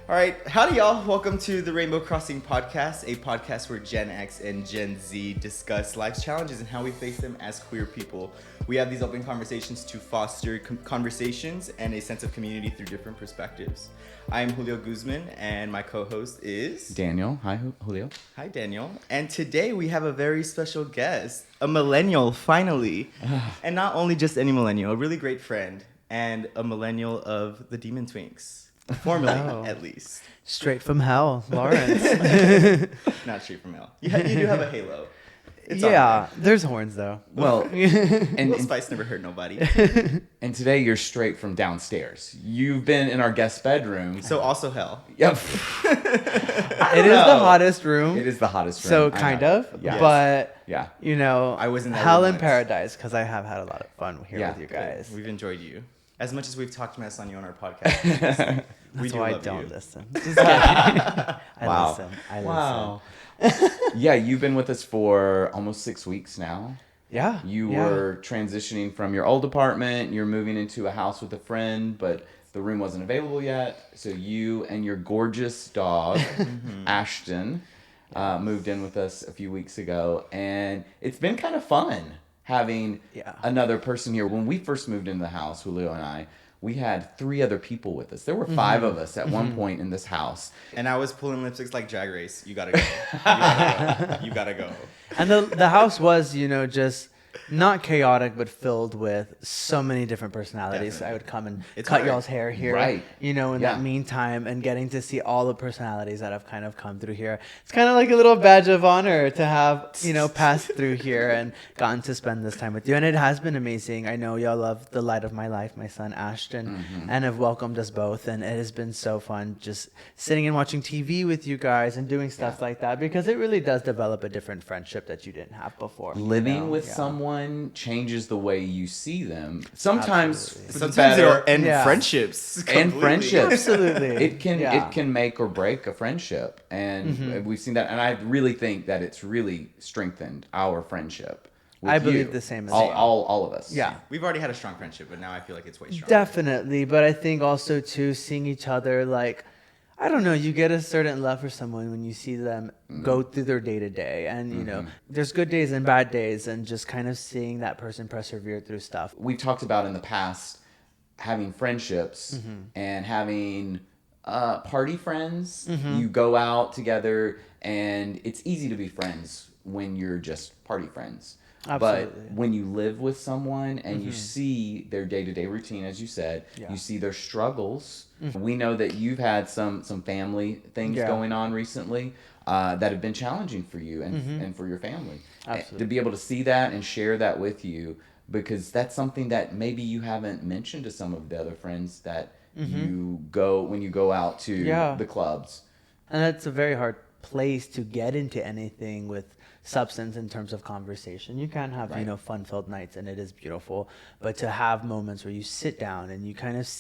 All right, howdy y'all. Welcome to the Rainbow Crossing Podcast, a podcast where Gen X and Gen Z discuss life's challenges and how we face them as queer people. We have these open conversations to foster conversations and a sense of community through different perspectives. I am Julio Guzman, and my co-host is... Daniel. Hi, Julio. Hi, Daniel. And today we have a very special guest, a millennial, finally. And not only just any millennial, a really great friend, and a millennial of the Demon Twinks. Formerly, at least. Straight from hell, Lawrence. Not straight from hell. You do have a halo. It's yeah, there's horns though. Well, and Spice never hurt nobody. And today you're straight from downstairs. You've been in our guest bedroom. So also hell. Yep. It is the hottest room. It is the hottest room. So kind of. Yeah. But, yeah. you know, I was in that hell room in once. paradise because I have had a lot of fun here with you guys. We've enjoyed you. As much as we've talked mess on you on our podcast. That's do why I love don't you. listen. Just kidding. I Wow. listen. I listen. Wow. Yeah, you've been with us for almost 6 weeks now. Yeah. You were transitioning from your old apartment. You're moving into a house with a friend, but the room wasn't available yet. So you and your gorgeous dog, Ashton, moved in with us a few weeks ago. And it's been kind of fun having another person here. When we first moved into the house, Julio and I, we had 3 other people with us. There were 5 of us at one point in this house. And I was pulling lipsticks like Drag Race. You gotta go. You gotta go. And the house was, you know, just not chaotic, but filled with so many different personalities. Definitely. I would come and It's cut hard. y'all's hair here, Right. you know, in Yeah. that meantime, and getting to see all the personalities that have kind of come through here. It's kind of like a little badge of honor to have, you know, passed through here and gotten to spend this time with you. And it has been amazing. I know y'all love the light of my life, my son Ashton, and have welcomed us both. And it has been so fun just sitting and watching TV with you guys and doing stuff like that, because it really does develop a different friendship that you didn't have before. Living you know? with someone changes the way you see them. Sometimes Absolutely. for the Sometimes better, it'll end friendships. and completely. friendships. Absolutely. It can make or break a friendship, and we've seen that. And I really think that it's really strengthened our friendship. With I believe you. the same as all, you. all of us. Yeah. We've already had a strong friendship, but now I feel like it's way stronger. Definitely, but I think also too, seeing each other, like, I don't know, you get a certain love for someone when you see them go through their day to day, and you know, there's good days and bad days, and just kind of seeing that person persevere through stuff. We've talked about in the past having friendships and having party friends. You go out together, and it's easy to be friends when you're just party friends. Absolutely. But when you live with someone and you see their day-to-day routine, as you said, you see their struggles. We know that you've had some family things going on recently that have been challenging for you and for your family. Absolutely. To be able to see that and share that with you, because that's something that maybe you haven't mentioned to some of the other friends that you go when you go out to the clubs. And that's a very hard place to get into anything with substance in terms of conversation. You can have, you know, fun-filled nights, and it is beautiful, but to have moments where you sit down and you kind of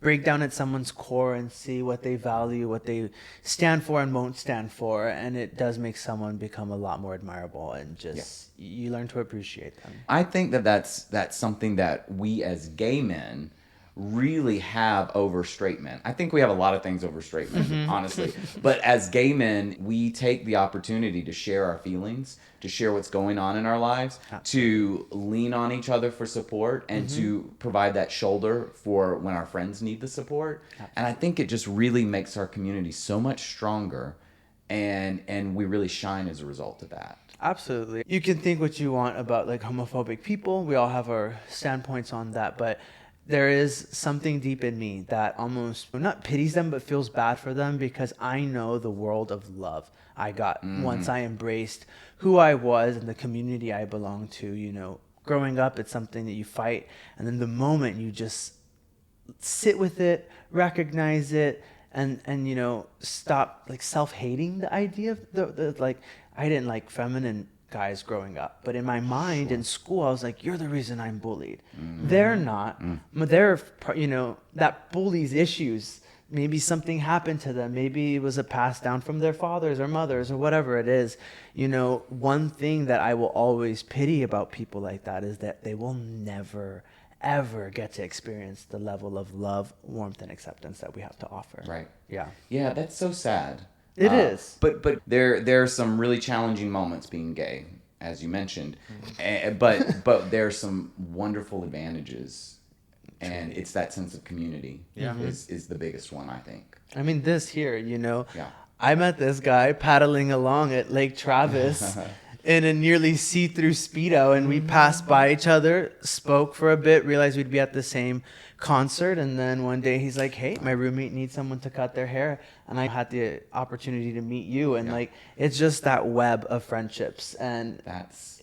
break down at someone's core and see what they value, what they stand for and won't stand for, and it does make someone become a lot more admirable, and just you learn to appreciate them. I think that's something that we as gay men really have over straight men. I think we have a lot of things over straight men, honestly. But as gay men, we take the opportunity to share our feelings, to share what's going on in our lives, to lean on each other for support, and to provide that shoulder for when our friends need the support. And I think it just really makes our community so much stronger, and we really shine as a result of that. Absolutely. You can think what you want about like homophobic people. We all have our standpoints on that, but there is something deep in me that almost not pities them, but feels bad for them, because I know the world of love I got once I embraced who I was and the community I belonged to. You know, growing up, it's something that you fight, and then the moment you just sit with it, recognize it, and you know, stop like self-hating the idea of the like, I didn't like feminine guys growing up, but in my mind in school I was like, you're the reason I'm bullied. They're not. They're, you know, that bully's issues, maybe something happened to them, maybe it was a pass down from their fathers or mothers or whatever it is. You know, one thing that I will always pity about people like that is that they will never ever get to experience the level of love, warmth, and acceptance that we have to offer. Right. Yeah. Yeah, that's so sad. It is. But there are some really challenging moments being gay, as you mentioned. But there are some wonderful advantages. And it's that sense of community is the biggest one, I think. I mean, this here, Yeah. I met this guy paddling along at Lake Travis in a nearly see-through Speedo, and we passed by each other, spoke for a bit, realized we'd be at the same concert, and then one day he's like, hey, my roommate needs someone to cut their hair, and I had the opportunity to meet you, and like, it's just that web of friendships, and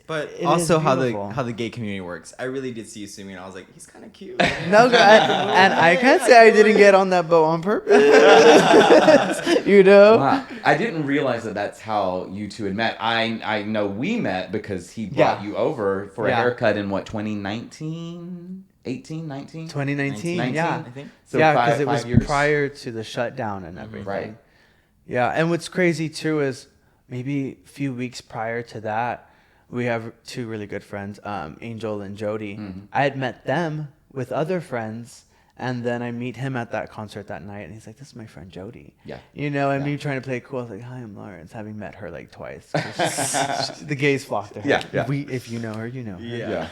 But it also is how beautiful. the gay community works. I really did see you swimming, and I was like, he's kind of cute. No, and I can't say I didn't get on that boat on purpose. Wow. I didn't realize that that's how you two had met. I know we met because he brought you over for a haircut in what, 2019? 18, 19? 2019, 19, yeah. I think. So yeah, because it was 5 years. prior to the shutdown and everything. Right. Yeah, and what's crazy too is maybe a few weeks prior to that, we have two really good friends, Angel and Jody. Mm-hmm. I had met them with other friends, and then I meet him at that concert that night, and he's like, "This is my friend Jody." Yeah. And me trying to play it cool. I was like, "Hi, I'm Lawrence," having met her like twice. The gays flock to her. Yeah. If you know her, you know her.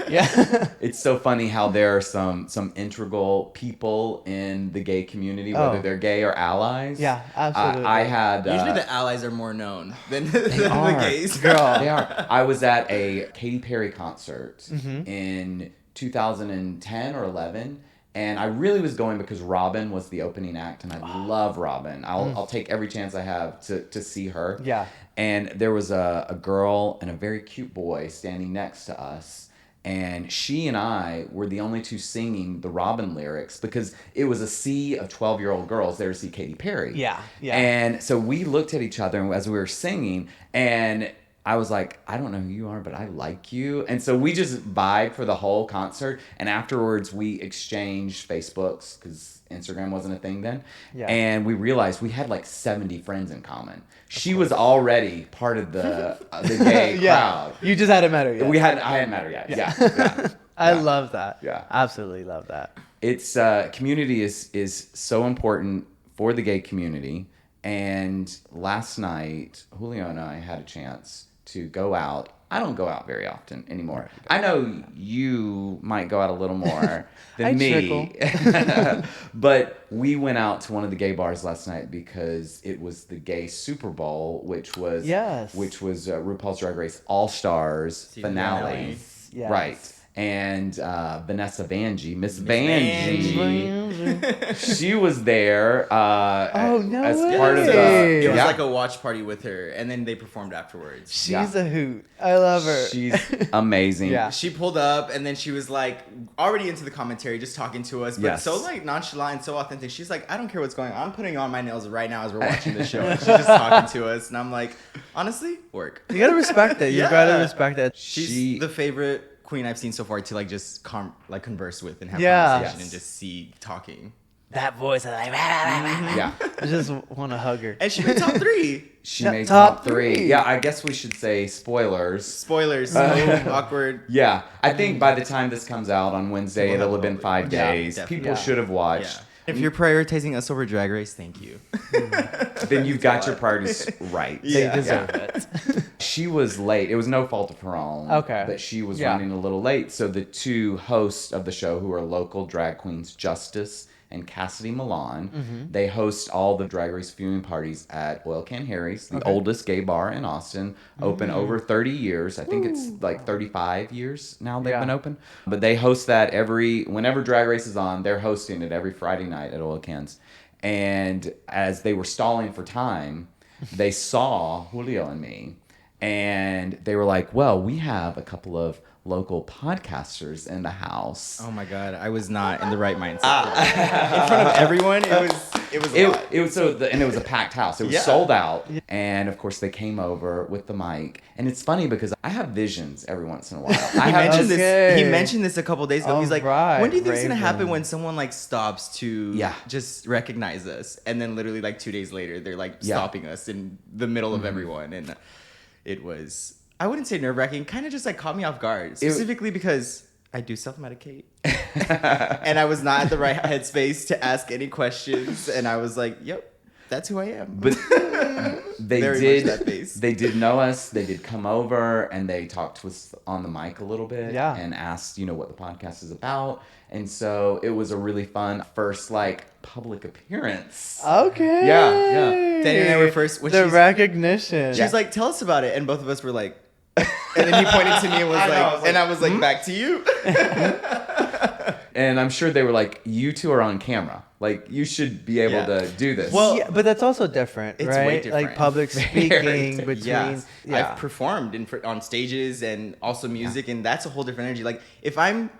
Yeah. It's so funny how there are some integral people in the gay community, whether they're gay or allies. Yeah, absolutely. I had Usually the allies are more known than they the are. gays. Girl. They are. I was at a Katy Perry concert Mm-hmm. in 2010 or 11. And I really was going because Robin was the opening act, and I love Robin. I'll take every chance I have to see her. Yeah. And there was a girl and a very cute boy standing next to us, and she and I were the only two singing the Robin lyrics because it was a sea of 12-year-old girls there to see Katy Perry. Yeah. And so we looked at each other as we were singing, and I was like, I don't know who you are, but I like you. And so we just vibed for the whole concert. And afterwards, we exchanged Facebooks because Instagram wasn't a thing then. Yeah. And we realized we had like 70 friends in common. She was already part of the gay crowd. You just hadn't met her yet. I hadn't met her yet. Yeah. I love that. Yeah. Absolutely love that. It's community is so important for the gay community. And last night, Julio and I had a chance to go out. I don't go out very often anymore. I know you might go out a little more than me. But we went out to one of the gay bars last night because it was the gay Super Bowl, which was RuPaul's Drag Race All Stars finale. Yes. Right. And Miss Vanjie, she was there as part of the... It was like a watch party with her, and then they performed afterwards. She's a hoot. I love her. She's amazing. Yeah. She pulled up, and then she was like already into the commentary, just talking to us, but so like nonchalant and so authentic. She's like, I don't care what's going on. I'm putting on my nails right now as we're watching the show. And she's just talking to us, and I'm like, honestly, work. You gotta respect it. You gotta respect it. She's the favorite queen I've seen so far to like just converse with and have Yeah. conversation and just see talking. That voice, I like. Yeah. I just want to hug her. And she made top 3. She Yeah, made top top 3. three. Yeah, I guess we should say spoilers. Spoilers, so awkward. Yeah, I think by the time this comes out on Wednesday, it'll have been 5 Yeah, days. definitely. People should have watched. Yeah. If you're prioritizing us over Drag Race, thank you. Then you've got your priorities right. They deserve it. She was late. It was no fault of her own. Okay. But she was running a little late. So the two hosts of the show, who are local drag queens, Justice and Cassidy Milan, they host all the Drag Race viewing parties at Oil Can Harry's, the oldest gay bar in Austin, open over 30 years. I think it's like 35 years now they've been open. But they host that whenever Drag Race is on, they're hosting it every Friday night at Oil Cans. And as they were stalling for time, they saw Julio and me, and they were like, well, we have a couple of local podcasters in the house. Oh my god, I was not in the right mindset. In front of everyone, it was a lot. It was and it was a packed house. It was sold out, and of course they came over with the mic. And it's funny because I have visions every once in a while. He mentioned this a couple days ago. He's like, Alright, when do you think it's gonna Raven. happen when someone like stops to Yeah. just recognize us, and then literally like 2 days later they're like stopping us in the middle of everyone, and it was, I wouldn't say nerve-wracking, kind of just like caught me off guard, specifically because I do self-medicate. And I was not at the right headspace to ask any questions. And I was like, yep, that's who I am. But they Very did. much that face. They did know us. They did come over and they talked to us on the mic a little bit. Yeah. And asked, what the podcast is about. And so it was a really fun first public appearance. Okay. Yeah. Danny and I were first. When The she's recognition. like, tell us about it. And both of us were like, and then he pointed to me and was I was like, back to you. And I'm sure they were like, you two are on camera. Like, you should be able to do this. Well, yeah, but that's also different, It's right? way different. Like public speaking between. Yes. Yeah. I've performed on stages and also music, and that's a whole different energy. Like, if I'm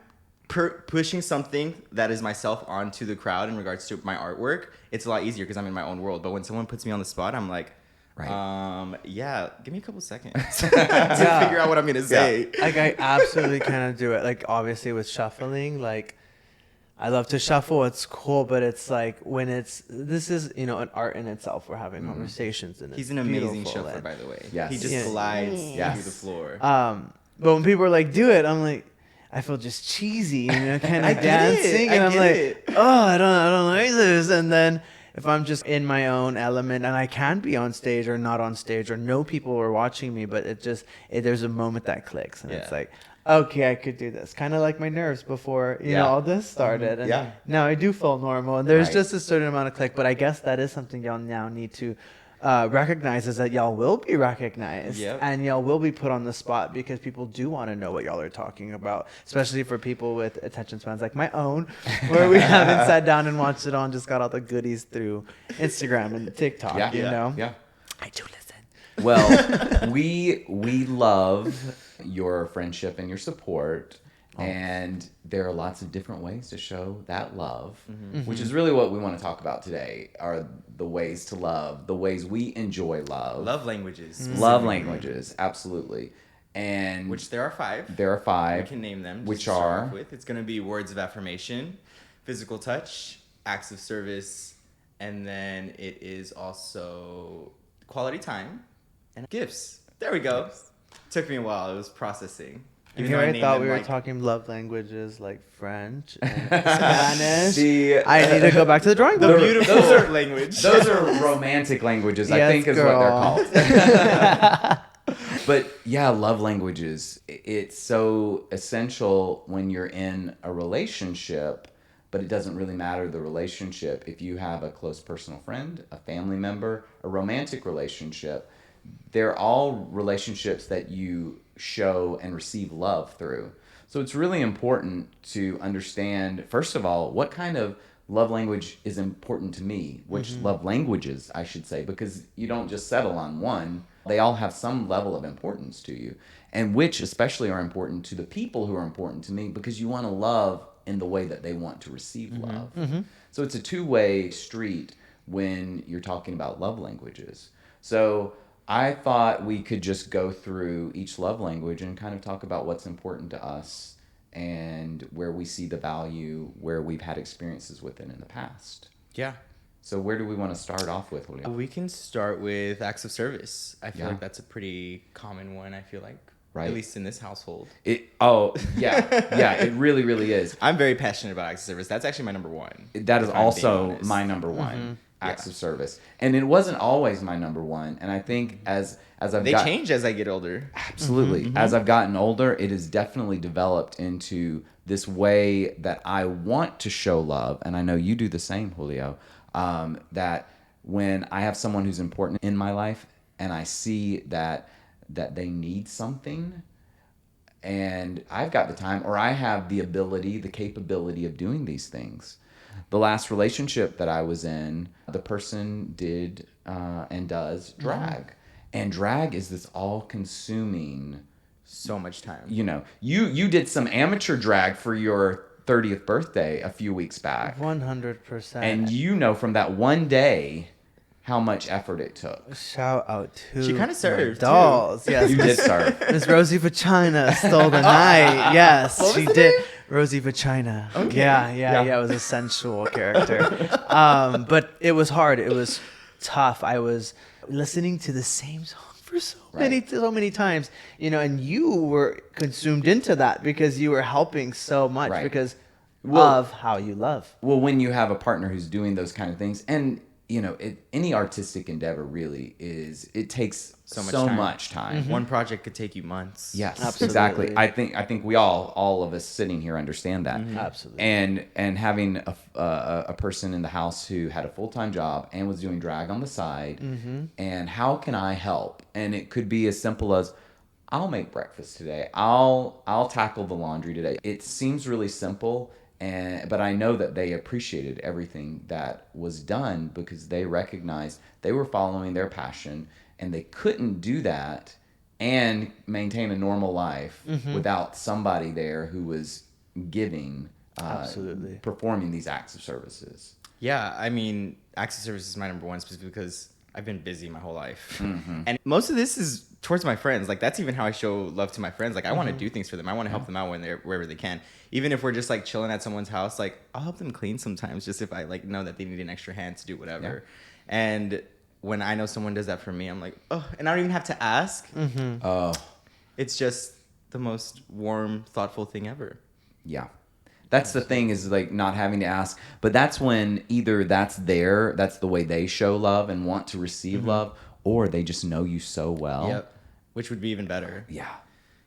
pushing something that is myself onto the crowd in regards to my artwork, it's a lot easier because I'm in my own world. But when someone puts me on the spot, I'm like, yeah, give me a couple seconds to figure out what I'm gonna say. Like I absolutely kind of do it. Like obviously with shuffling, like I love to shuffle. It's cool, but it's like when this is an art in itself. We're having conversations, and He's it's an amazing beautiful, shuffler, and- by the way. Yes. He just Yeah. glides Yes. through the floor. But when people are like, "Do it," I'm like, I feel just cheesy, kind I of get it. dancing, I and I'm get like, it. oh, I don't like this. And then if I'm just in my own element and I can be on stage or not on stage or no people are watching me, but there's a moment that clicks, and it's Yeah. like, okay, I could do this. Kind of like my nerves before all this started, and Yeah. now I do feel normal. And there's Right. just a certain amount of click, but I guess that is something y'all now need to. Recognize is that y'all will be recognized and y'all will be put on the spot because people do want to know what y'all are talking about, especially for people with attention spans like my own, where we haven't sat down and watched it on, just got all the goodies through Instagram and TikTok. Yeah. I do listen. Well, we love your friendship and your support. And there are lots of different ways to show that love, which is really what we want to talk about today, are the ways to love, the ways we enjoy love. Love languages. Love languages, absolutely. And Which there are 5. there are 5. We can name them. Which just to start are? off with. It's going to be words of affirmation, physical touch, acts of service, and then it is also quality time and gifts. There we go. Took me a while. It was processing. And Even here though I named thought them, we were like, talking love languages like French and Spanish. See, I need to go back to the drawing the board. beautiful language. those are romantic languages, I Yes, think is girl. what they're called. But yeah, love languages. It's so essential when you're in a relationship, but it doesn't really matter the relationship. If you have a close personal friend, a family member, a romantic relationship, they're all relationships that you show and receive love through. So it's really important to understand, first of all, what kind of love language is important to me, which love languages, I should say, because you don't just settle on one. They all have some level of importance to you, and which especially are important to the people who are important to me, because you want to love in the way that they want to receive love. So it's a two-way street when you're talking about love languages. So I thought we could just go through each love language and kind of talk about what's important to us and where we see the value, where we've had experiences with it in the past. Yeah. So where do we want to start off with, Julio? We can start with acts of service. I feel Yeah. like that's a pretty common one, I feel like. Right. At least in this household. Yeah, it really, really is. I'm very passionate about acts of service. That's actually my number one. That is if I'm being also honest. my number one, acts of service. And it wasn't always my number one. And I think as I've They change as I get older. Absolutely. As I've gotten older, it has definitely developed into this way that I want to show love. And I know you do the same, Julio, that when I have someone who's important in my life and I see that they need something and I've got the time or I have the ability, the capability of doing these things. The last relationship that I was in, the person did and does drag. And drag is this all-consuming... So much time. You know, you did some amateur drag for your 30th birthday a few weeks back. 100%. And you know from that one day how much effort it took. Shout out to She kinda served, my dolls. Yes, You did serve. Miss Rosie Vagina stole the night. Yes, What she was the did. name? Rosie Vagina. Okay. Yeah. It was a sensual character. But it was hard. It was tough. I was listening to the same song for so many times, you know, and you were consumed into that because you were helping so much because of how you love. Well, when you have a partner who's doing those kind of things, and you know, any artistic endeavor really it takes so much time. Mm-hmm. One project could take you months. Yes, absolutely. exactly. I think we all of us sitting here understand that. Mm-hmm. Absolutely. And having a person in the house who had a full-time job and was doing drag on the side, and how can I help? And it could be as simple as, I'll make breakfast today. I'll tackle the laundry today. It seems really simple. But I know that they appreciated everything that was done because they recognized they were following their passion, and they couldn't do that and maintain a normal life without somebody there who was giving, absolutely, performing these acts of services. Yeah, I mean, acts of service is my number one, specifically because I've been busy my whole life. And most of this is towards my friends. Like, that's even how I show love to my friends. Like, I want to do things for them. I want to help them out wherever they can. Even if we're just like chilling at someone's house, like, I'll help them clean sometimes, just if I like know that they need an extra hand to do whatever. And when I know someone does that for me, I'm like, oh, and I don't even have to ask. Oh, It's just the most warm, thoughtful thing ever. yeah. That's the thing, is like not having to ask. But that's when either that's the way they show love and want to receive love, or they just know you so well. Yep. Which would be even better. Yeah.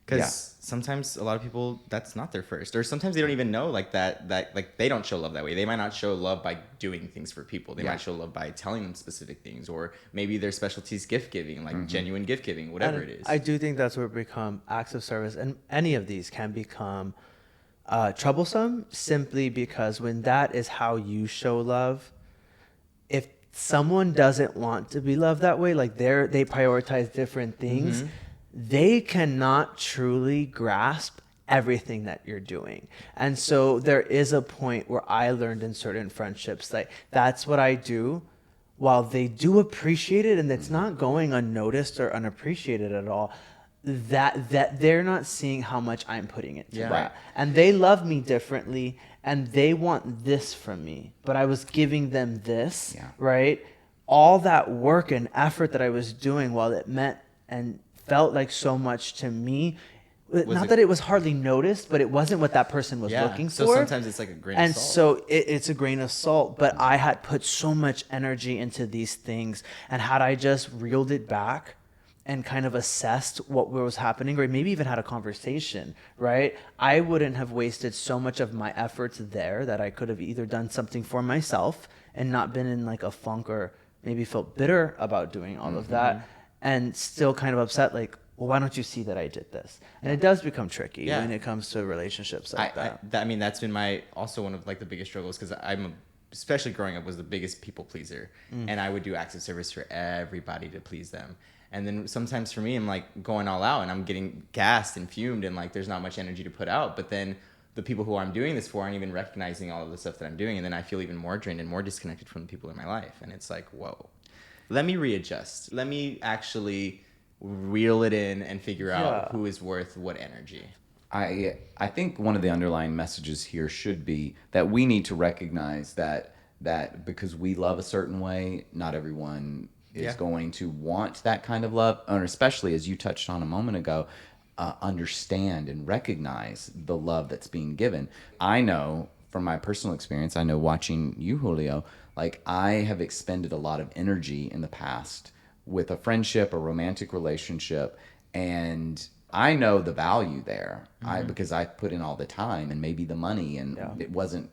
Because sometimes a lot of people, that's not their first. Or sometimes they don't even know like that like they don't show love that way. They might not show love by doing things for people. They might show love by telling them specific things. Or maybe their specialty is gift giving, like genuine gift giving, whatever it is. I do think that's where it become acts of service. And any of these can become troublesome, simply because when that is how you show love, if someone doesn't want to be loved that way, like they prioritize different things, they cannot truly grasp everything that you're doing. And so there is a point where I learned in certain friendships, like, that's what I do. While they do appreciate it, and it's not going unnoticed or unappreciated at all, that they're not seeing how much I'm putting into that. Right. And they love me differently, and they want this from me, but I was giving them this, right? All that work and effort that I was doing, while it meant and felt like so much to me, not that it was hardly noticed, but it wasn't what that person was looking for. So sometimes it's like a grain of salt. And so it's a grain of salt, but I had put so much energy into these things, and had I just reeled it back and kind of assessed what was happening, or maybe even had a conversation, right? I wouldn't have wasted so much of my efforts there, that I could have either done something for myself and not been in like a funk, or maybe felt bitter about doing all of that, and still kind of upset, like, well, why don't you see that I did this? And it does become tricky when it comes to relationships like that. I mean, that's been also one of like the biggest struggles, because especially growing up, was the biggest people pleaser. And I would do acts of service for everybody to please them. And then sometimes for me, I'm like going all out, and I'm getting gassed and fumed, and like there's not much energy to put out. But then the people who I'm doing this for aren't even recognizing all of the stuff that I'm doing. And then I feel even more drained and more disconnected from the people in my life. And it's like, whoa, let me readjust. Let me actually reel it in and figure out who is worth what energy. I think one of the underlying messages here should be that we need to recognize that because we love a certain way, not everyone is going to want that kind of love, and especially, as you touched on a moment ago, understand and recognize the love that's being given. I know from my personal experience, I know watching you, Julio, like, I have expended a lot of energy in the past with a friendship, a romantic relationship, and I know the value there. Because I put in all the time and maybe the money, and it wasn't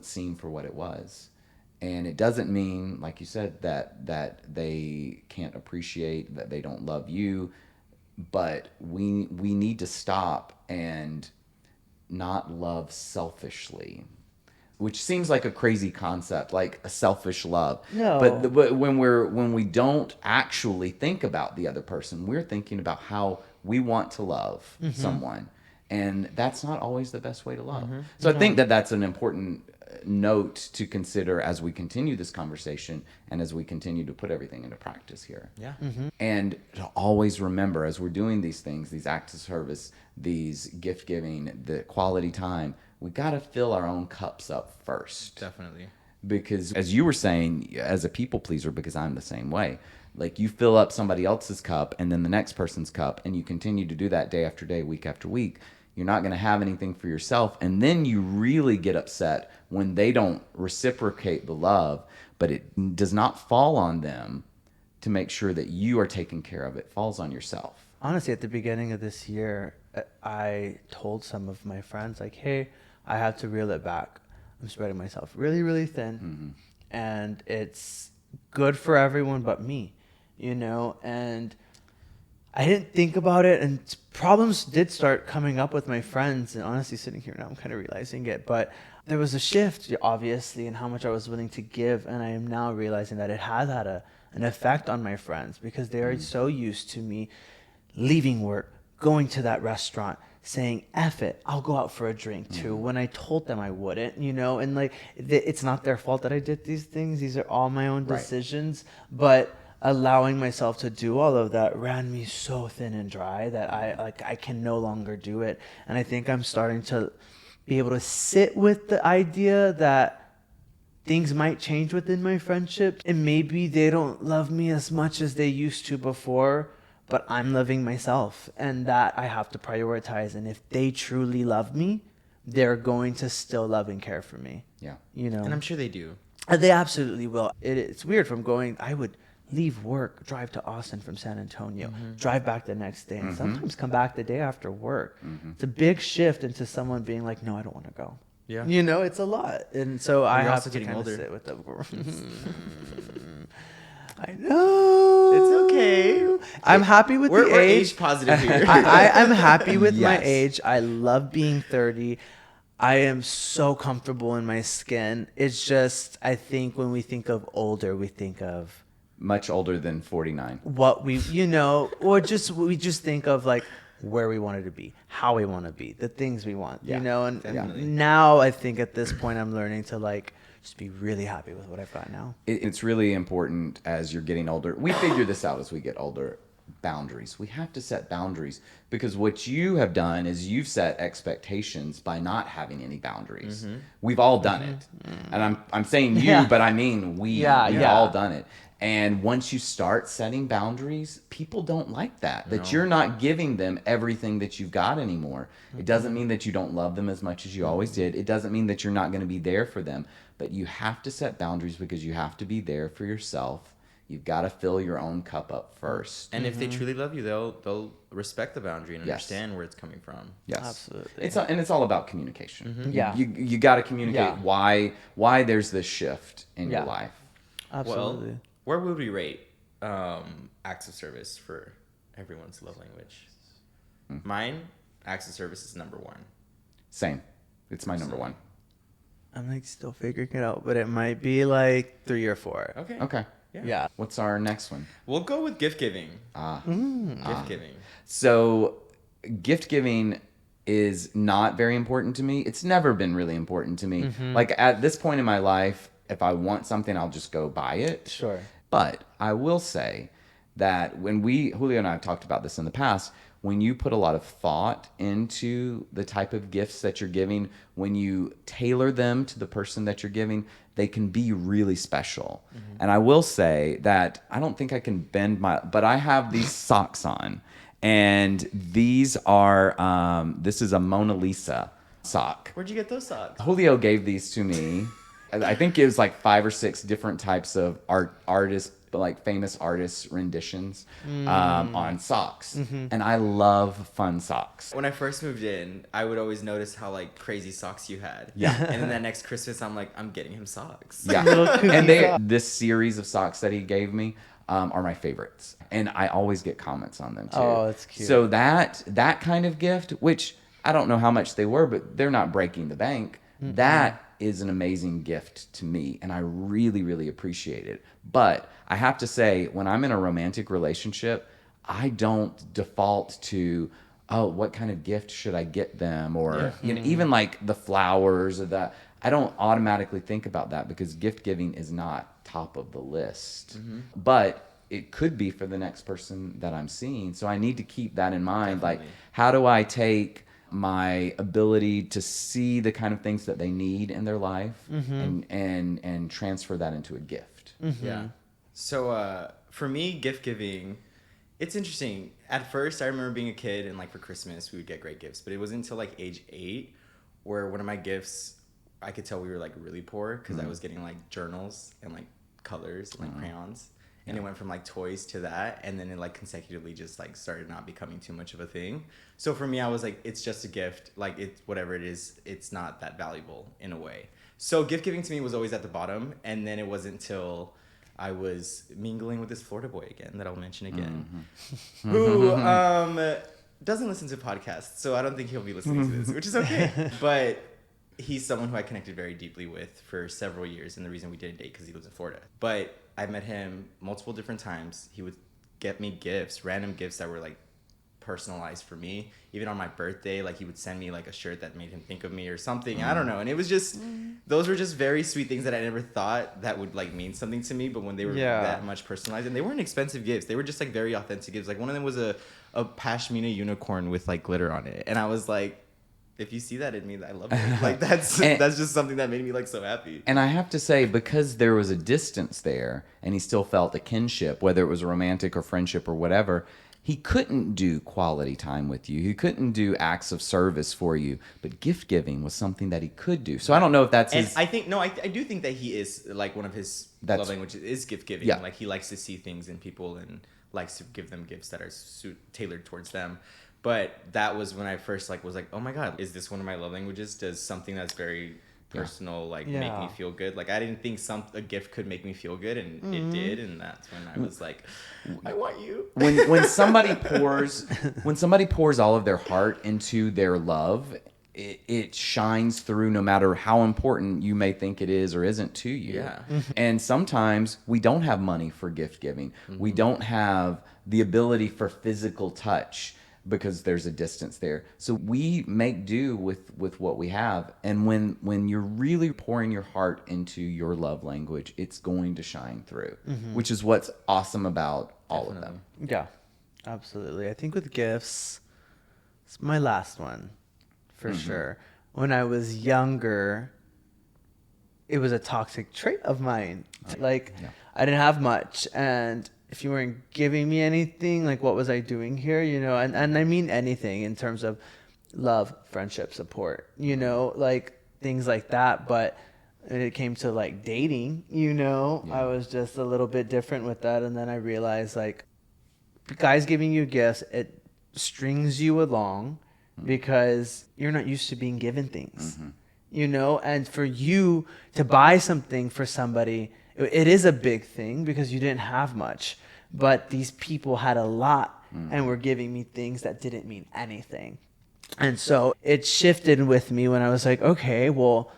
seen for what it was. And it doesn't mean, like you said, that they can't appreciate, that they don't love you, but we need to stop and not love selfishly, which seems like a crazy concept, like a selfish love. No. But when we don't actually think about the other person, we're thinking about how we want to love someone, and that's not always the best way to love. So I think that's an important note to consider as we continue this conversation, and as we continue to put everything into practice here. And to always remember, as we're doing these things, these acts of service, these gift giving, the quality time, we got to fill our own cups up first. Definitely. Because, as you were saying, as a people pleaser, because I'm the same way, Like, you fill up somebody else's cup and then the next person's cup, and you continue to do that day after day, week after week. You're not going to have anything for yourself. And then you really get upset when they don't reciprocate the love, but it does not fall on them to make sure that you are taken care of. It falls on yourself. Honestly, at the beginning of this year, I told some of my friends, like, hey, I have to reel it back. I'm spreading myself really, really thin. And it's good for everyone but me, you know? And I didn't think about it, and problems did start coming up with my friends. And honestly, sitting here now, I'm kind of realizing it. But there was a shift, obviously, in how much I was willing to give. And I am now realizing that it has had an effect on my friends, because they are so used to me leaving work, going to that restaurant, saying, F it, I'll go out for a drink too, when I told them I wouldn't, you know? And like, it's not their fault that I did these things. These are all my own decisions. But allowing myself to do all of that ran me so thin and dry that I can no longer do it. And I think I'm starting to be able to sit with the idea that things might change within my friendship, and maybe they don't love me as much as they used to before, but I'm loving myself, and that I have to prioritize. And if they truly love me, they're going to still love and care for me. Yeah. You know? And I'm sure they do. They absolutely will. It's weird from I would leave work, drive to Austin from San Antonio, drive back the next day, and sometimes come back the day after work. It's a big shift into someone being like, no, I don't want to go. Yeah. You know, it's a lot. And so I have also to getting kind of older. sit with them. I know. It's okay. I'm happy with We're the age. age positive here. I'm happy with my Yes. age. I love being 30. I am so comfortable in my skin. It's just, I think when we think of older, we think of Much older than 49. what we, you know, or just, we just think of like where we wanted to be, how we want to be, the things we want, Yeah, you know? And definitely. now I think at this point I'm learning to like just be really happy with what I've got now. It's really important as you're getting older. We figure this out as we get older. Boundaries. We have to set boundaries, because what you have done is you've set expectations by not having any boundaries. We've all done it. And I'm saying you, Yeah. but I mean we've Yeah. all done it. And once you start setting boundaries, people don't like that you're not giving them everything that you've got anymore. It doesn't mean that you don't love them as much as you always did. It doesn't mean that you're not going to be there for them, but you have to set boundaries, because you have to be there for yourself. You've got to fill your own cup up first. And if they truly love you, they'll respect the boundary and Yes. understand where it's coming from. Yes, Absolutely. It's all about communication. Yeah. you got to communicate why there's this shift in your Yeah. life. Absolutely. Well, where would we rate acts of service for everyone's love language? Mine, acts of service is number 1. Same, it's my number one. I'm like still figuring it out, but it might be like 3 or 4. Okay. Yeah. What's our next one? We'll go with gift giving. Gift giving. So, gift giving is not very important to me. It's never been really important to me. Like, at this point in my life, if I want something, I'll just go buy it. Sure. But I will say that when Julio and I have talked about this in the past, when you put a lot of thought into the type of gifts that you're giving, when you tailor them to the person that you're giving, they can be really special. And I will say that I don't think I can but I have these socks on, and these are, this is a Mona Lisa sock. Where'd you get those socks? Julio gave these to me. I think it was like 5 or 6 different types of artists, like famous artists' renditions on socks. And I love fun socks. When I first moved in, I would always notice how like crazy socks you had. Yeah. And then that next Christmas, I'm like, I'm getting him socks. Yeah. And this series of socks that he gave me are my favorites. And I always get comments on them too. Oh, that's cute. So that kind of gift, which I don't know how much they were, but they're not breaking the bank. That is an amazing gift to me, and I really, really appreciate it. But I have to say, when I'm in a romantic relationship, I don't default to, oh, what kind of gift should I get them? Or you know, even like the flowers or that. I don't automatically think about that, because gift giving is not top of the list. But it could be for the next person that I'm seeing. So I need to keep that in mind. Definitely. Like, how do I take my ability to see the kind of things that they need in their life and transfer that into a gift? Yeah. So for me, gift giving, it's interesting. At first, I remember being a kid and like for Christmas, we would get great gifts. But it wasn't until like age 8 where one of my gifts, I could tell we were like really poor because I was getting like journals and like colors and like crayons. And it went from like toys to that. And then it like consecutively just like started not becoming too much of a thing. So for me, I was like, it's just a gift. Like it's whatever it is, it's not that valuable in a way. So gift giving to me was always at the bottom. And then it wasn't until I was mingling with this Florida boy again that I'll mention again, who doesn't listen to podcasts. So I don't think he'll be listening to this, which is okay. But he's someone who I connected very deeply with for several years. And the reason we didn't date because he lives in Florida. But I met him multiple different times. He would get me gifts, random gifts that were like personalized for me. Even on my birthday, like he would send me like a shirt that made him think of me or something. I don't know. And it was just, those were just very sweet things that I never thought that would like mean something to me. But when they were that much personalized, and they weren't expensive gifts, they were just like very authentic gifts. Like one of them was a pashmina unicorn with like glitter on it. And I was like, if you see that in me, I love it. Like that's just something that made me like so happy. And I have to say, because there was a distance there and he still felt a kinship, whether it was romantic or friendship or whatever, he couldn't do quality time with you. He couldn't do acts of service for you, but gift giving was something that he could do. So I don't know if that's his... I think, no, I do think that he is like one of his love languages is gift giving. Yeah. Like he likes to see things in people and likes to give them gifts that are tailored towards them. But that was when I first like was like, oh my God, is this one of my love languages? Does something that's very personal like make me feel good? Like I didn't think a gift could make me feel good, and it did, and that's when I was like, I want you. When somebody pours all of their heart into their love, it shines through no matter how important you may think it is or isn't to you. Yeah. And sometimes we don't have money for gift giving. We don't have the ability for physical touch, because there's a distance there. So we make do with what we have. And when you're really pouring your heart into your love language, it's going to shine through, which is what's awesome about all of them. Yeah, absolutely. I think with gifts, it's my last one for sure. When I was younger, it was a toxic trait of mine. Like I didn't have much, and if you weren't giving me anything, like what was I doing here, you know? And I mean anything in terms of love, friendship, support, you know, like things like that. But when it came to like dating, you know, I was just a little bit different with that. And then I realized like guys giving you gifts, it strings you along because you're not used to being given things, you know? And for you to buy something for somebody, it is a big thing because you didn't have much, but these people had a lot and were giving me things that didn't mean anything. And so it shifted with me when I was like, okay, well,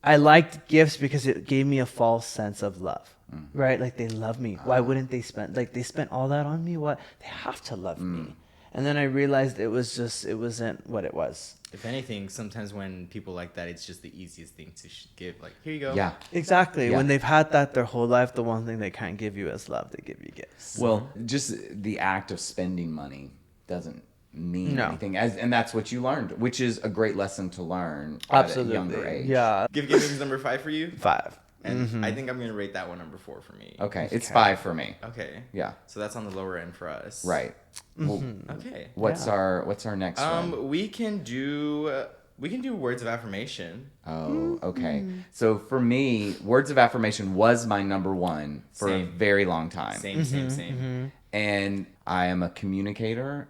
I liked gifts because it gave me a false sense of love, right? Like they love me. Why wouldn't they they spent all that on me? What? They have to love me. And then I realized it wasn't what it was. If anything, sometimes when people like that, it's just the easiest thing to give. Like, here you go. Yeah. Exactly. Yeah. When they've had that their whole life, the one thing they can't give you is love. They give you gifts. Well, just the act of spending money doesn't mean anything. And that's what you learned, which is a great lesson to learn at a younger age. Yeah. Gift giving is number 5 for you? 5. And I think I'm going to rate that one number 4 for me. Okay. It's 5 for me. Okay. Yeah. So that's on the lower end for us. Right. Well, Okay. what's our next one? We can do words of affirmation. Oh, okay. So for me, words of affirmation was my number 1 for a very long time. Same. And I am a communicator,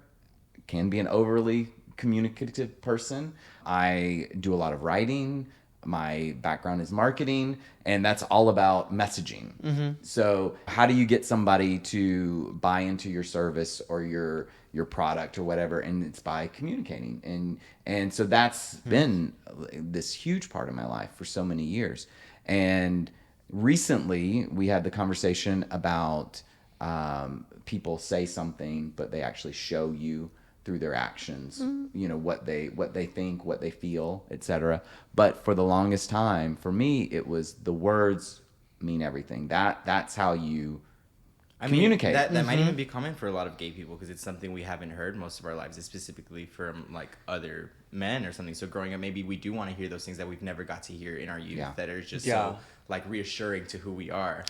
can be an overly communicative person. I do a lot of writing. My background is marketing, and that's all about messaging. So how do you get somebody to buy into your service or your product or whatever? And it's by communicating. And so that's been this huge part of my life for so many years. And recently we had the conversation about people say something, but they actually show you through their actions, you know, what they think, what they feel, etc. But for the longest time, for me, it was the words mean everything. That's how you communicate. That might even be common for a lot of gay people because it's something we haven't heard most of our lives, specifically from like other men or something. So growing up, maybe we do want to hear those things that we've never got to hear in our youth that are just so like reassuring to who we are.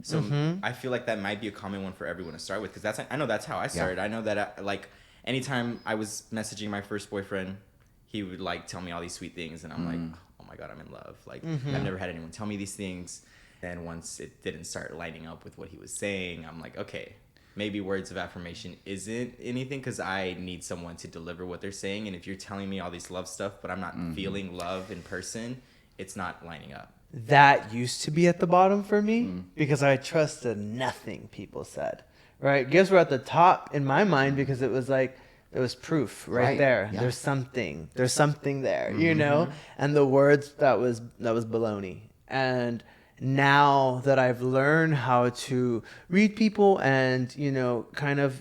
So I feel like that might be a common one for everyone to start with, because I know that's how I started. I know that like anytime I was messaging my first boyfriend, he would like tell me all these sweet things, and I'm like, oh my God, I'm in love. Like I've never had anyone tell me these things. And once it didn't start lining up with what he was saying, I'm like, okay, maybe words of affirmation isn't anything, because I need someone to deliver what they're saying. And if you're telling me all these love stuff, but I'm not feeling love in person, it's not lining up. That used to be at the bottom for me because I trusted nothing people said. Right? Gifts were at the top in my mind because it was like, there was proof right there. Yeah. There's something there, you know? And the words, that was baloney. And now that I've learned how to read people and, you know, kind of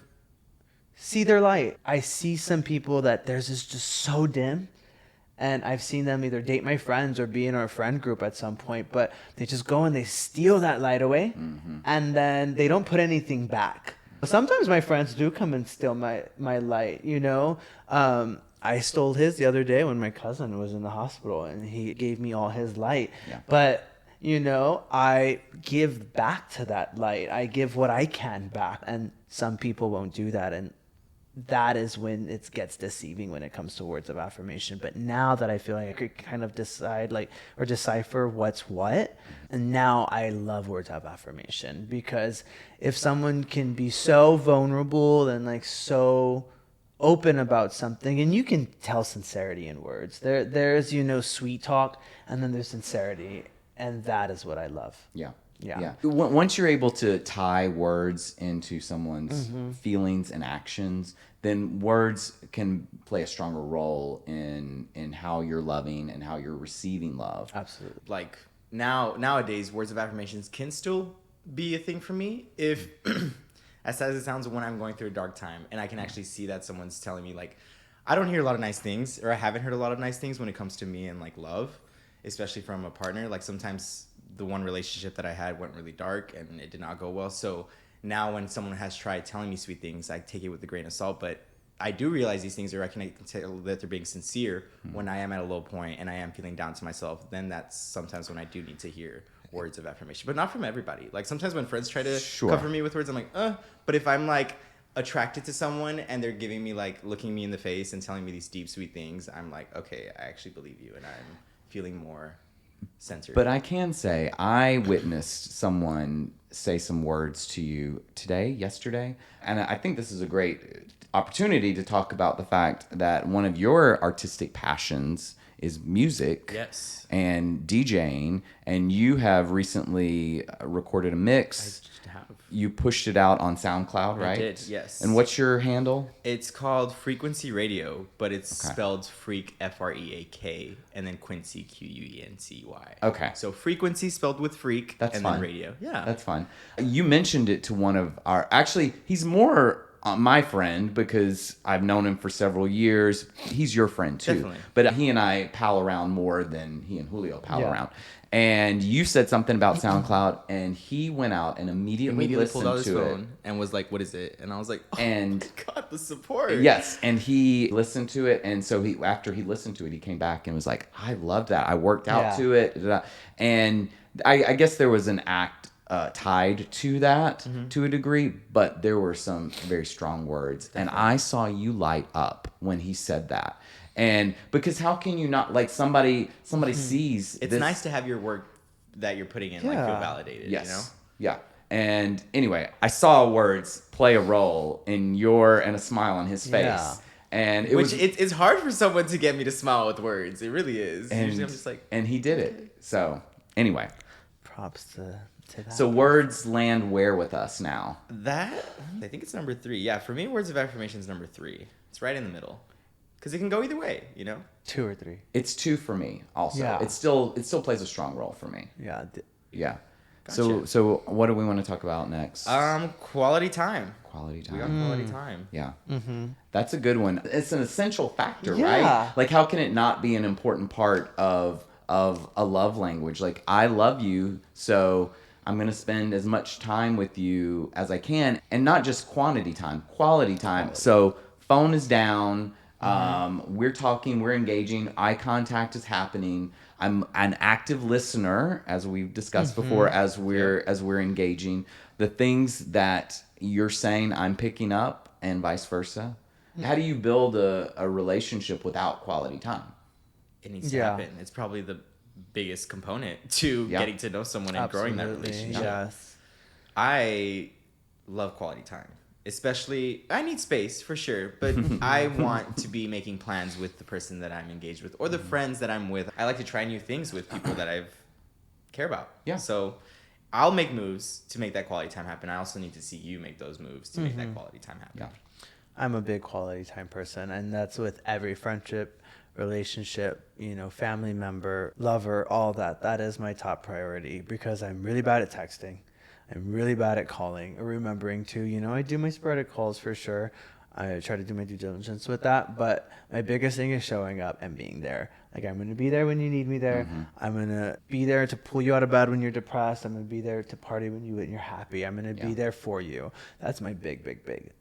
see their light, I see some people that theirs is just so dim. And I've seen them either date my friends or be in our friend group at some point, but they just go and they steal that light away, and then they don't put anything back. Sometimes my friends do come and steal my light, you know? I stole his the other day when my cousin was in the hospital, and he gave me all his light. Yeah. But you know, I give back to that light. I give what I can back. And some people won't do that. And that is when it gets deceiving when it comes to words of affirmation. But now that I feel like I could kind of decide or decipher what's what, and now I love words of affirmation, because if someone can be so vulnerable and like so open about something, and you can tell sincerity in words. There's, you know, sweet talk, and then there's sincerity. And that is what I love. Yeah. Once you're able to tie words into someone's feelings and actions, then words can play a stronger role in how you're loving and how you're receiving love. Absolutely. Like nowadays, words of affirmations can still be a thing for me if, as sad as it sounds, when I'm going through a dark time and I can actually see that someone's telling me, like, I don't hear a lot of nice things, or I haven't heard a lot of nice things when it comes to me and like love, especially from a partner. Like sometimes the one relationship that I had went really dark and it did not go well. So now when someone has tried telling me sweet things, I take it with a grain of salt. But I do realize these things, or I can tell that they're being sincere when I am at a low point and I am feeling down to myself. Then that's sometimes when I do need to hear words of affirmation, but not from everybody. Like sometimes when friends try to cover me with words, I'm like, but if I'm like attracted to someone and they're giving me, like, looking me in the face and telling me these deep, sweet things, I'm like, okay, I actually believe you, and I'm feeling more centered. But I can say I witnessed someone say some words to you yesterday, and I think this is a great opportunity to talk about the fact that one of your artistic passions is music. Yes. And DJing, and you have recently recorded a mix. I have. You pushed it out on SoundCloud, right? I did, yes. And what's your handle? It's called Frequency Radio, but it's spelled Freak, F-R-E-A-K, and then Quincy, Q-U-E-N-C-Y. Okay. So Frequency spelled with freak, That's and fun. then radio. Yeah. That's fun. You mentioned it to one of our... Actually, he's more my friend because I've known him for several years. He's your friend, too. Definitely. But he and I pal around more than he and Julio pal around. And you said something about SoundCloud, and he went out and immediately listened pulled out his to phone it. And was like, what is it? And I was like, oh And my God, the support. yes, and he listened to it, and so after he listened to it, he came back and was like, I loved that. I worked out to it. And I guess there was an act tied to that to a degree, but there were some very strong words. Definitely. And I saw you light up when he said that. And because how can you not, like, somebody sees it's this. Nice to have your work that you're putting in like feel validated. Yes. You know? Yeah. And anyway, I saw words play a role in and a smile on his face. Yeah. And it's hard for someone to get me to smile with words. It really is. And, usually I'm just like, and he did it. So anyway, props to that. So words land where with us now? I think it's number 3. Yeah, for me, words of affirmation is number 3. It's right in the middle. Because it can go either way, you know? 2 or 3. It's 2 for me also. Yeah. It still plays a strong role for me. Yeah. Yeah. Gotcha. So what do we want to talk about next? Quality time. Quality time. We got quality time. Yeah. Mm-hmm. That's a good one. It's an essential factor, Yeah. right? Like, how can it not be an important part of a love language? Like, I love you, so I'm going to spend as much time with you as I can, and not just quantity time, quality time. So phone is down. We're talking, we're engaging, eye contact is happening. I'm an active listener, as we've discussed before, as we're engaging. The things that you're saying, I'm picking up, and vice versa. How do you build a relationship without quality time? It needs to happen. It's probably the biggest component to getting to know someone and growing that relationship. Yes. I love quality time. Especially, I need space for sure, but I want to be making plans with the person that I'm engaged with or the friends that I'm with. I like to try new things with people that I care about. Yeah. So I'll make moves to make that quality time happen. I also need to see you make those moves to make that quality time happen. Yeah. I'm a big quality time person, and that's with every friendship, relationship, family member, lover, all that. That is my top priority because I'm really bad at texting. I'm really bad at calling or remembering to, I do my sporadic calls for sure. I try to do my due diligence with that, but my biggest thing is showing up and being there. Like, I'm going to be there when you need me there. I'm going to be there to pull you out of bed when you're depressed. I'm going to be there to party when you're happy. I'm going to be there for you. That's my big thing.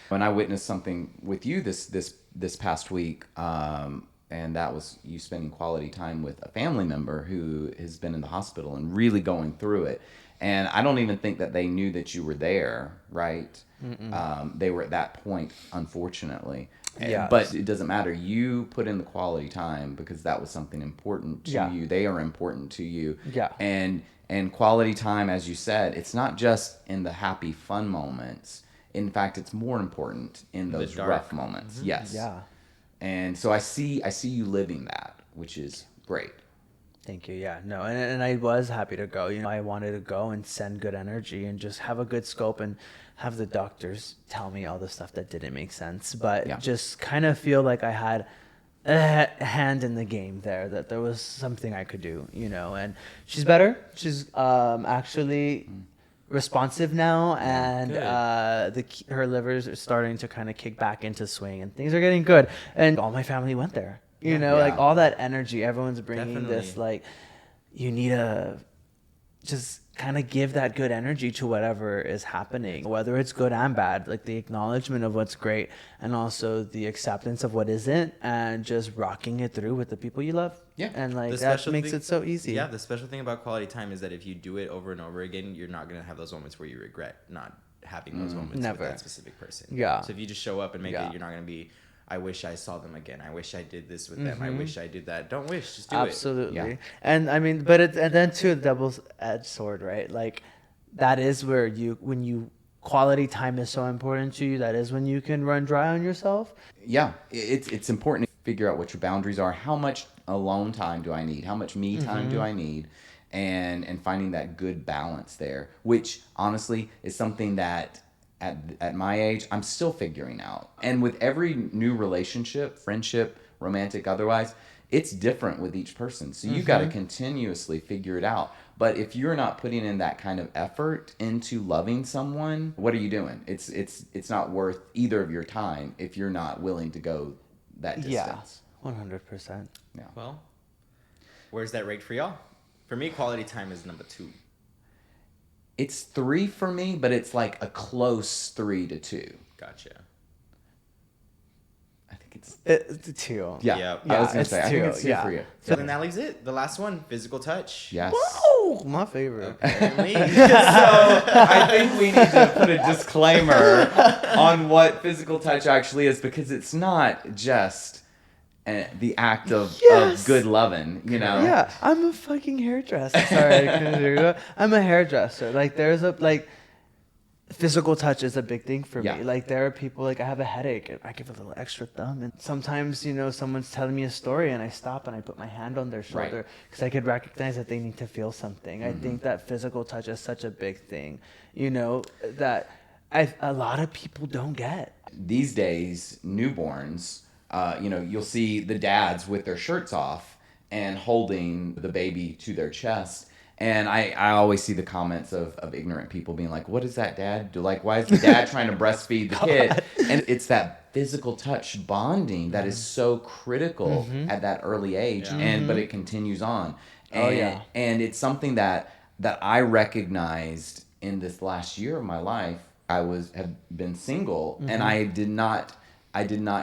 When I witnessed something with you this past week, and that was you spending quality time with a family member who has been in the hospital and really going through it. And I don't even think that they knew that you were there, right? They were at that point, unfortunately. Yeah. But it doesn't matter. You put in the quality time because that was something important to you. They are important to you. Yeah. And quality time, as you said, it's not just in the happy, fun moments. In fact, it's more important in those rough moments. Yes. Yeah. And so I see you living that, which is great. Thank you. Yeah, no, and I was happy to go. I wanted to go and send good energy and just have a good scope and have the doctors tell me all the stuff that didn't make sense, but just kind of feel like I had a hand in the game there, that there was something I could do, and she's better. She's actually responsive now, and her livers are starting to kind of kick back into swing, and things are getting good. And all my family went there. Like all that energy, everyone's bringing this, like, you need to just kind of give that good energy to whatever is happening, whether it's good and bad, like the acknowledgement of what's great and also the acceptance of what isn't, and just rocking it through with the people you love. Yeah. And like that makes it so easy. Yeah. The special thing about quality time is that if you do it over and over again, you're not going to have those moments where you regret not having those moments with that specific person. Yeah. So if you just show up and make it, you're not going to be, I wish I saw them again. I wish I did this with them. I wish I did that. Don't wish, just do it. Absolutely. Yeah. And I mean, but and then too, a double-edged sword, right? Like, that is where when quality time is so important to you, that is when you can run dry on yourself. Yeah, it's important to figure out what your boundaries are. How much alone time do I need? How much me time do I need? And finding that good balance there, which honestly is something that at my age, I'm still figuring out. And with every new relationship, friendship, romantic, otherwise, it's different with each person. So you got to continuously figure it out. But if you're not putting in that kind of effort into loving someone, what are you doing? It's not worth either of your time if you're not willing to go that distance. Yeah, 100%. Yeah. Well, where's that rate for y'all? For me, quality time is number 2. It's 3 for me, but it's like a close 3 to 2. Gotcha. I think it's 2. Yeah. I was gonna say I think it's 2 for you. So then that leaves it. The last one, physical touch. Yes. Whoa, my favorite. Apparently. So I think we need to put a disclaimer on what physical touch actually is, because it's not just the act of good loving, Yeah, I'm a fucking hairdresser. Sorry, I couldn't hear you. I'm a hairdresser. Like, there's physical touch is a big thing for me. Like, there are people, like, I have a headache and I give a little extra thumb, and sometimes someone's telling me a story and I stop and I put my hand on their shoulder because I could recognize that they need to feel something. I think that physical touch is such a big thing, that a lot of people don't get. These days, newborns, you'll see the dads with their shirts off and holding the baby to their chest. And I always see the comments of ignorant people being like, what is that, dad? Like, why is the dad trying to breastfeed the kid? And it's that physical touch bonding that is so critical at that early age, but it continues on. And it's something that I recognized in this last year of my life. I had been single, and I did not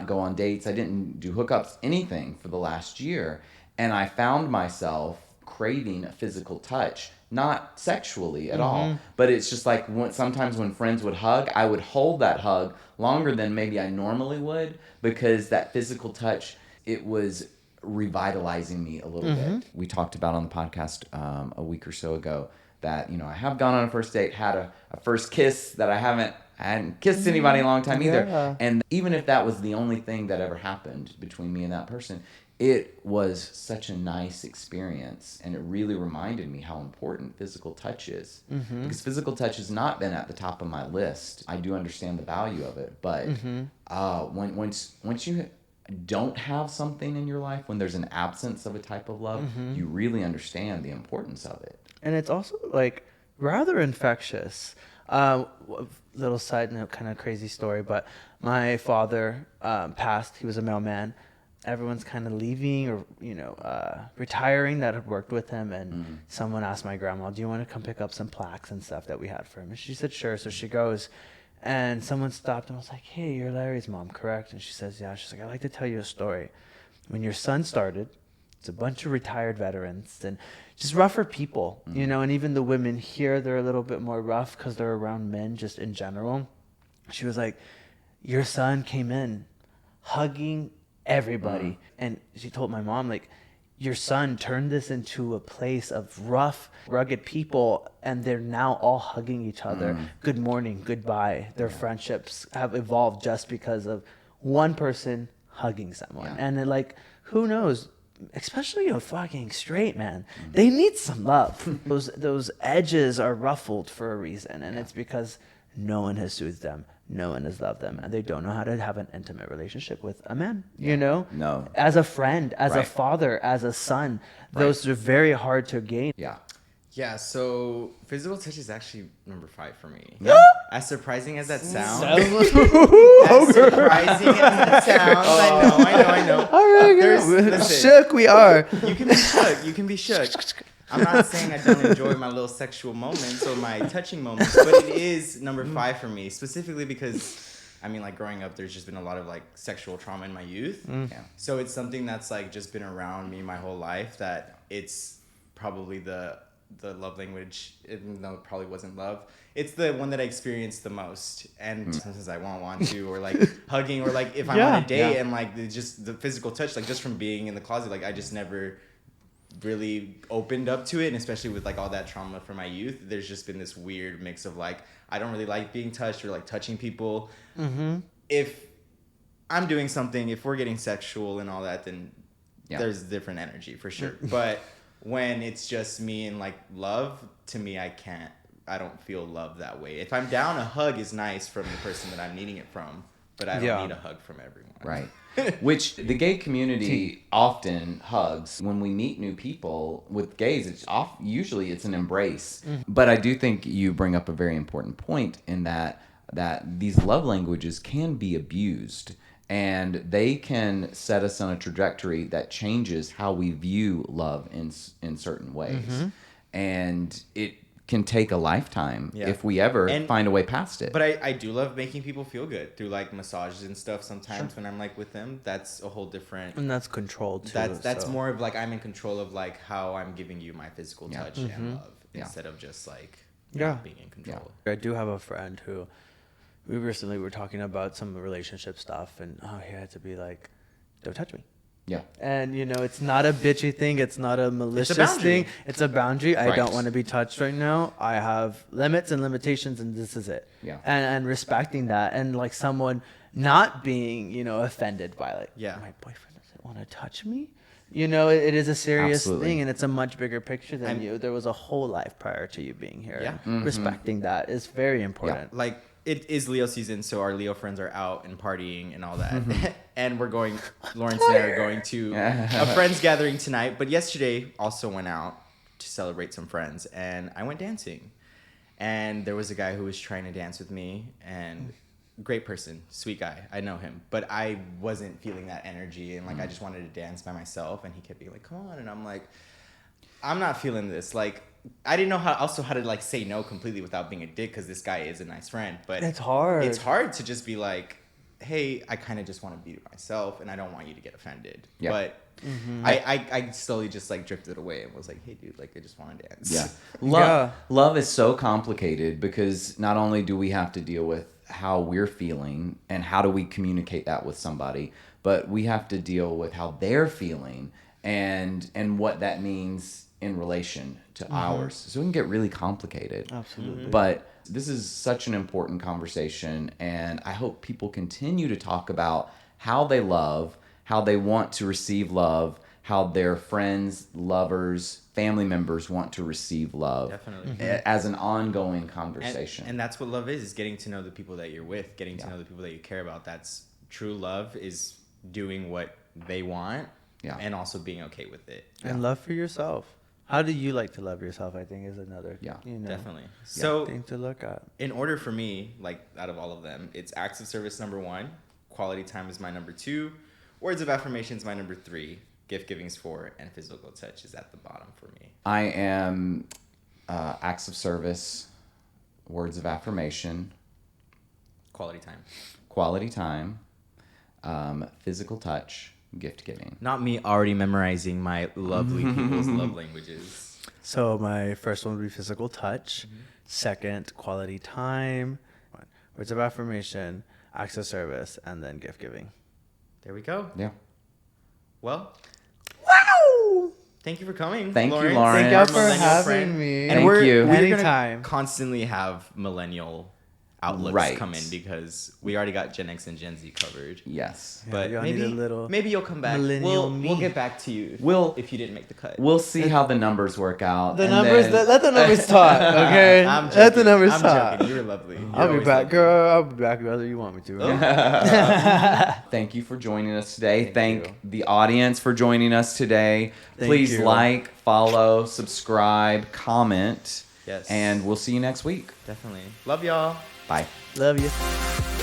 go on dates. I didn't do hookups, anything for the last year. And I found myself craving physical touch, not sexually at all, but it's just like sometimes when friends would hug, I would hold that hug longer than maybe I normally would, because that physical touch, it was revitalizing me a little bit. We talked about on the podcast a week or so ago that, I have gone on a first date, had a first kiss that I hadn't kissed anybody in a long time either. And even if that was the only thing that ever happened between me and that person, it was such a nice experience. And it really reminded me how important physical touch is. Because physical touch has not been at the top of my list. I do understand the value of it. But once you don't have something in your life, when there's an absence of a type of love, you really understand the importance of it. And it's also like rather infectious. Little side note, kind of crazy story, but my father passed. He was a mailman. Everyone's kind of leaving or retiring that had worked with him, and someone asked my grandma, "Do you want to come pick up some plaques and stuff that we had for him?" And she said, "Sure." So she goes, and someone stopped and was like, "Hey, you're Larry's mom, correct?" And she says, "Yeah." She's like, "I'd like to tell you a story. When your son started, it's a bunch of retired veterans and just rougher people, and even the women here, they're a little bit more rough because they're around men just in general." She was like, "Your son came in hugging everybody." And she told my mom, like, "Your son turned this into a place of rough, rugged people, and they're now all hugging each other. Good morning, goodbye." Their friendships have evolved just because of one person hugging someone. And then, like, who knows? Especially a fucking straight man, they need some love. Those edges are ruffled for a reason, and it's because no one has soothed them, no one has loved them, and they don't know how to have an intimate relationship with a man. No. As a friend, as a father, as a son, those are very hard to gain. Yeah, so physical touch is actually number 5 for me. Yeah. As surprising as that sounds. As surprising as that sounds. I know. All right, shook we are. You can be shook. I'm not saying I don't enjoy my little sexual moments or my touching moments, but it is number 5 for me, specifically because, like, growing up, there's just been a lot of, like, sexual trauma in my youth. So it's something that's, like, just been around me my whole life, that it's probably the love language, even though it probably wasn't love. It's the one that I experienced the most. And sometimes I won't want to, or, like, hugging, or, like, if I'm on a date and, like, just the physical touch, like, just from being in the closet, like, I just never really opened up to it. And especially with, like, all that trauma from my youth, there's just been this weird mix of, like, I don't really like being touched or, like, touching people. If I'm doing something, if we're getting sexual and all that, then there's different energy for sure. But when it's just me and, like, love, to me, I don't feel love that way. If I'm down, a hug is nice from the person that I'm needing it from, but I don't need a hug from everyone. Right. Which the gay community often hugs. When we meet new people with gays, usually it's an embrace. But I do think you bring up a very important point in that these love languages can be abused. And they can set us on a trajectory that changes how we view love in certain ways. And it can take a lifetime if we ever find a way past it. But I do love making people feel good through, like, massages and stuff sometimes when I'm, like, with them. That's a whole different... And that's controlled too. That's more of, like, I'm in control of, like, how I'm giving you my physical touch and love instead of just, like, being in control. I do have a friend who... We recently were talking about some relationship stuff, and he had to be like, "Don't touch me." Yeah. And, it's not a bitchy thing. It's not a malicious thing. It's a boundary. I don't want to be touched right now. I have limits and limitations, and this is it. Yeah. And respecting that, and, like, someone not being, offended by, like, my boyfriend doesn't want to touch me. It is a serious thing, and it's a much bigger picture than you. There was a whole life prior to you being here. Yeah. Respecting that is very important. Yeah. Like, it is Leo season, so our Leo friends are out and partying and all that. And Lawrence and I are going to a friends gathering tonight. But yesterday also went out to celebrate some friends, and I went dancing. And there was a guy who was trying to dance with me, and great person, sweet guy. I know him, but I wasn't feeling that energy, and, like, I just wanted to dance by myself. And he kept being like, "Come on," and I'm like, "I'm not feeling this. Like, I didn't know how to like say no completely without being a dick, because this guy is a nice friend. But It's hard. It's hard to just be like, hey, I kind of just want to be myself, and I don't want you to get offended. Yeah. But I slowly just like drifted away and was like, hey, dude, like I just want to dance. Yeah. Yeah. Love is so complicated because not only do we have to deal with how we're feeling and how do we communicate that with somebody, but we have to deal with how they're feeling and what that means in relation to ours. So it can get really complicated. Absolutely. But this is such an important conversation, and I hope people continue to talk about how they love, how they want to receive love, how their friends, lovers, family members want to receive love. Definitely. As an ongoing conversation. And that's what love is getting to know the people that you're with, getting to know the people that you care about. That's true love, is doing what they want and also being okay with it. And love for yourself. How do you like to love yourself, I think, is another Definitely. So thing to look at. In order for me, like out of all of them, it's acts of service number 1, quality time is my number 2, words of affirmation is my number 3, gift giving's 4, and physical touch is at the bottom for me. I am acts of service, words of affirmation, quality time, physical touch, gift giving. Not me already memorizing my lovely people's love languages. So my first one would be physical touch. Second, quality time. Words of affirmation, acts of service, and then gift giving. There we go. Yeah. Well, Wow! thank you for coming. Thank you, Lawrence. Lauren. Thank Our you for millennial having friend. me. And Thank we're you. gonna Anytime. constantly have millennial outlooks come in, because we already got Gen X and Gen Z covered. Yes. Yeah, But y'all need maybe a little maybe you'll come back. millennial We'll me. get back to you if you didn't make the cut. We'll see how the numbers work out. The and numbers, then- let the numbers talk, okay? I'm joking. Let the numbers I'm talk. joking. You're lovely. I'll be always back, lovely. girl. I'll be back whether you want me to. Thank you for joining us today. Thank Thank the audience for joining us today. Thank Please you. like, follow, subscribe, comment. Yes. And we'll see you next week. Definitely. Love y'all. Bye. Love you.